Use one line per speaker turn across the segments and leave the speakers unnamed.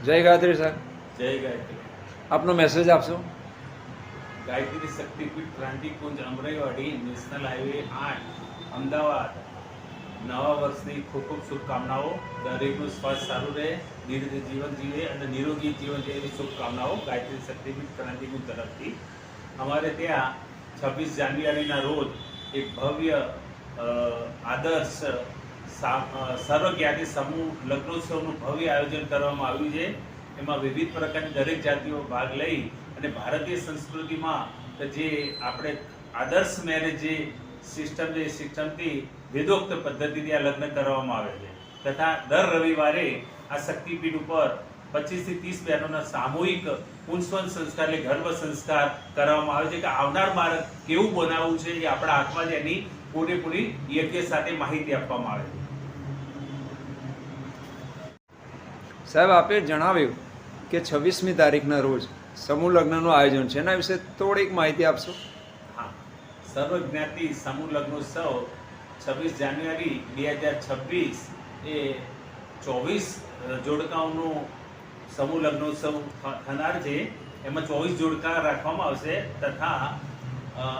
જય ગાયત્રી સાહેબ.
જય ગાયત્રી.
આપનો મેસેજ આપશો.
ગાયત્રી શક્તિપીઠ ક્રાંતિકુંજ અમરાઈવાડી નેશનલ હાઈવે 8 અમદાવાદ. નવા વર્ષની ખૂબ ખૂબ શુભકામનાઓ. દરેકનું સ્વાસ્થ્ય સારું રહે, દીર્ઘ જીવન જીવે અને નિરોગી જીવન જીવે એવી શુભકામનાઓ ગાયત્રી શક્તિપીઠ ક્રાંતિકુંજ તરફથી. અમારે ત્યાં 26 જાન્યુઆરીના રોજ એક ભવ્ય આદર્શ સર્વજ્ઞાતિ સમૂહ લગ્નોત્સવનું ભવ્ય આયોજન કરવામાં આવ્યું છે. એમાં વિવિધ પ્રકારની દરેક જાતિઓ ભાગ લઈ અને ભારતીય સંસ્કૃતિમાં જે આપણે આદર્શ મેરેજ જે સિસ્ટમ છે એ સિસ્ટમથી વેદોક્ત પદ્ધતિથી આ લગ્ન કરવામાં આવે છે. તથા દર રવિવારે આ શક્તિપીઠ ઉપર 25 થી 30 બહેનોના સામૂહિક પુંસવન સંસ્કાર એટલે ગર્ભ સંસ્કાર કરવામાં આવે છે કે આવનાર બાળક કેવું બનાવવું છે એ આપણા હાથમાં જ એની પૂરેપૂરી યજ્ઞ સાથે માહિતી આપવામાં આવે છે.
સાહેબ, આપે જણાવ્યું કે 26મી તારીખના રોજ સમૂહ લગ્નનું આયોજન છે, એના વિશે થોડીક માહિતી આપશો.
હા, સર્વજ્ઞાતિ સમૂહ લગ્નોત્સવ 26 જાન્યુઆરી 2026 એ 24 જોડકાઓનું સમૂહ લગ્નોત્સવ થનાર છે. એમાં 24 જોડકા રાખવામાં આવશે તથા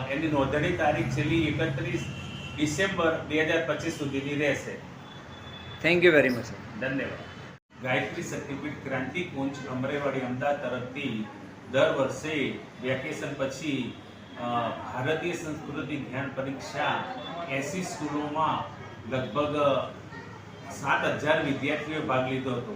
એની નોંધણી તારીખ છેલ્લી 31 ડિસેમ્બર 2025 સુધીની રહેશે.
Thank you very much.
ધન્યવાદ. ગાયત્રી શક્તિપીઠ ક્રાંતિકુંજ અમરાઈવાડી અમદાવાદ તરફથી દર વર્ષે વેકેશન પછી ભારતીય સંસ્કૃતિ જ્ઞાન પરીક્ષા 80 સ્કૂલોમાં લગભગ 7,000 વિદ્યાર્થીઓએ ભાગ લીધો હતો.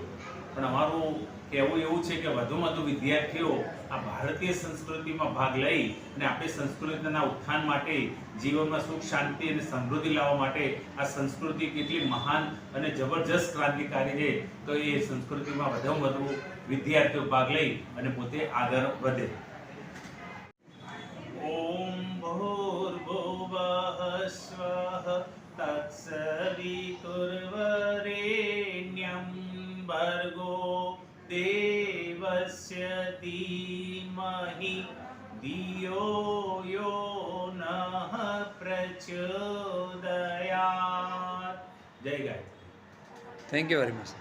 પણ અમારું કહેવું એવું છે કે વધુમાં વધુ વિદ્યાર્થીઓ આ ભારતીય સંસ્કૃતિમાં ભાગ લઈ અને આપણી સંસ્કૃતિના ઉત્થાન માટે, જીવનમાં સુખ શાંતિ અને સમૃદ્ધિ લાવવા માટે આ સંસ્કૃતિ કેટલી મહાન અને જબરજસ્ત ક્રાંતિકારી છે તો એ સંસ્કૃતિમાં વધુમાં વધુ વિદ્યાર્થીઓ ભાગ લઈ અને પોતે આગળ વધે. ઓમ ભૂર્ભુવઃ સ્વઃ તત્સવિતુર્વરેણ્યં ભર્ગો દેવસ્ય ધીમહિ ધિયો યો નઃ પ્રચોદયાત. જય Gayatri.
Thank you very much.